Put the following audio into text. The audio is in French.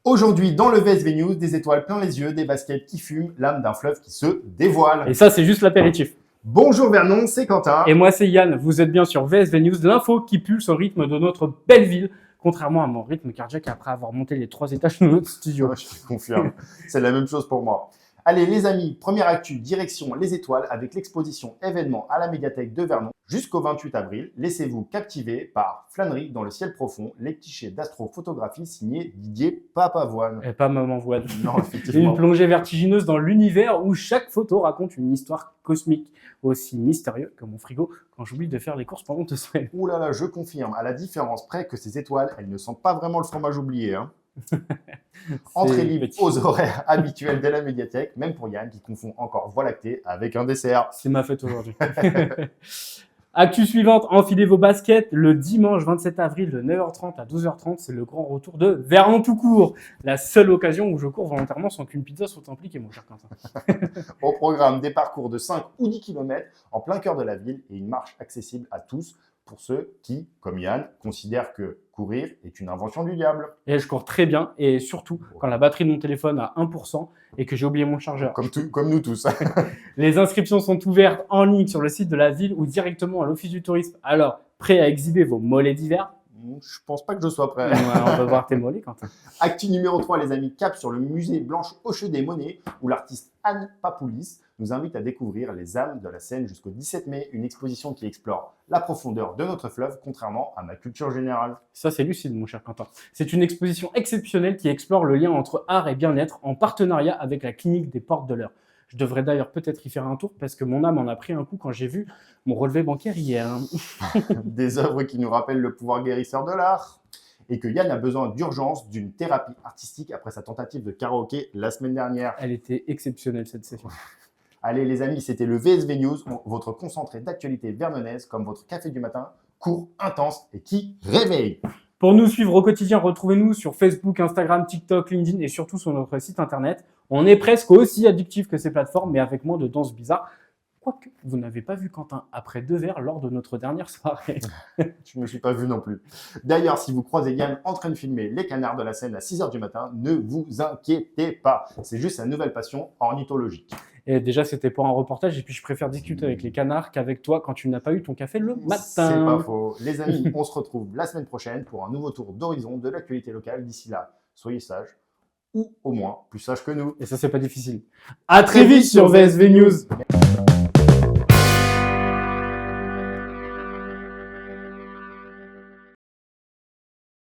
Aujourd'hui, dans le VSV News, des étoiles plein les yeux, des baskets qui fument, l'âme d'un fleuve qui se dévoile. Et ça, c'est juste l'apéritif. Bonjour Vernon, c'est Quentin. Et moi, c'est Yann. Vous êtes bien sur VSV News, l'info qui pulse au rythme de notre belle ville, contrairement à mon rythme cardiaque après avoir monté les 3 étages de notre studio. Ouais, je te confirme, c'est la même chose pour moi. Allez les amis, première actu, direction les étoiles avec l'exposition événement à la médiathèque de Vernon jusqu'au 28 avril. Laissez-vous captiver par Flânerie dans le ciel profond, les clichés d'astrophotographie signés Didier Papavoine. Et pas Maman Voine. Non, effectivement. Une plongée vertigineuse dans l'univers où chaque photo raconte une histoire cosmique, aussi mystérieux que mon frigo quand j'oublie de faire les courses pendant 2 semaines. Ouh là là, je confirme, à la différence près que ces étoiles, elles ne sentent pas vraiment le fromage oublié. Hein. Entrée libre aux horaires habituels de la médiathèque, même pour Yann qui confond encore voie lactée avec un dessert. C'est ma fête aujourd'hui. Actu suivante, enfilez vos baskets. Le dimanche 27 avril de 9h30 à 12h30, c'est le grand retour de Vernon tout court. La seule occasion où je cours volontairement sans qu'une pizza soit impliquée, mon cher Quentin. Au programme, des parcours de 5 ou 10 km en plein cœur de la ville et une marche accessible à tous pour ceux qui, comme Yann, considèrent que courir est une invention du diable. Et je cours très bien, et surtout quand la batterie de mon téléphone a 1% et que j'ai oublié mon chargeur. Comme nous tous. Les inscriptions sont ouvertes en ligne sur le site de la ville ou directement à l'office du tourisme. Alors, prêt à exhiber vos mollets d'hiver? Je pense pas que je sois prêt. Ouais, on va voir tes mollets, Quentin. Actu numéro 3, les amis, cap sur le musée Blanche Hocher des Monnaies où l'artiste Anne Papoulis nous invite à découvrir les âmes de la Seine jusqu'au 17 mai, une exposition qui explore la profondeur de notre fleuve, contrairement à ma culture générale. Ça, c'est lucide, mon cher Quentin. C'est une exposition exceptionnelle qui explore le lien entre art et bien-être en partenariat avec la clinique des Portes de l'Eure. Je devrais d'ailleurs peut-être y faire un tour parce que mon âme en a pris un coup quand j'ai vu mon relevé bancaire hier. Des œuvres qui nous rappellent le pouvoir guérisseur de l'art. Et que Yann a besoin d'urgence d'une thérapie artistique après sa tentative de karaoké la semaine dernière. Elle était exceptionnelle, cette session. Allez les amis, c'était le VSV News, votre concentré d'actualité vernonnaise comme votre café du matin, court, intense et qui réveille. Pour nous suivre au quotidien, retrouvez-nous sur Facebook, Instagram, TikTok, LinkedIn et surtout sur notre site internet. On est presque aussi addictifs que ces plateformes, mais avec moins de danse bizarre. Quoique, vous n'avez pas vu Quentin après 2 verres lors de notre dernière soirée. Je ne me suis pas vu non plus. D'ailleurs, si vous croisez Yann en train de filmer les canards de la Seine à 6h du matin, ne vous inquiétez pas. C'est juste sa nouvelle passion ornithologique. Et déjà, c'était pour un reportage et puis je préfère discuter avec les canards qu'avec toi quand tu n'as pas eu ton café le matin. C'est pas faux. Les amis, on se retrouve la semaine prochaine pour un nouveau tour d'horizon de l'actualité locale. D'ici là, soyez sages ou au moins plus sages que nous. Et ça, c'est pas difficile. À très vite sur VSV News.